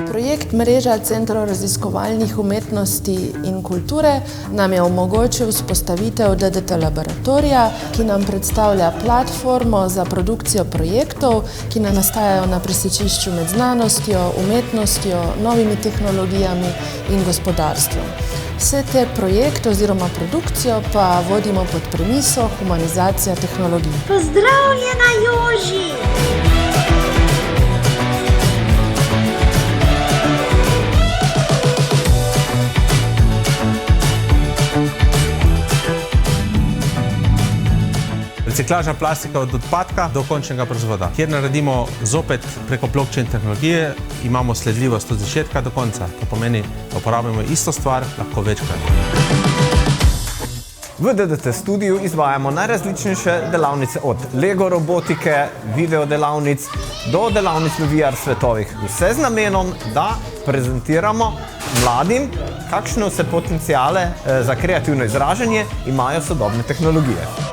Projekt Mreža centrov raziskovalnih umetnosti in kulture nam je omogočil vzpostavitev DDT laboratorija, ki nam predstavlja platformo za produkcijo projektov, ki nastajajo na presečišču med znanostjo, umetnostjo, novimi tehnologijami in gospodarstvom. Vse te projekte oziroma produkcijo pa vodimo pod premiso humanizacija tehnologij. Pozdravljena, Joži! Reciklažna plastika od odpadka do končnega proizvoda, kjer naredimo zopet preko blockchain tehnologije, imamo sledljivost od začetka do konca. To pomeni, da uporabljamo isto stvar lahko večkrat. V DDT studiu izvajamo najrazličnejše delavnice od Lego robotike, video delavnic do delavnic v VR svetovih. Vse z namenom, da prezentiramo mladim, kakšne vse potenciale za kreativno izražanje imajo sodobne tehnologije.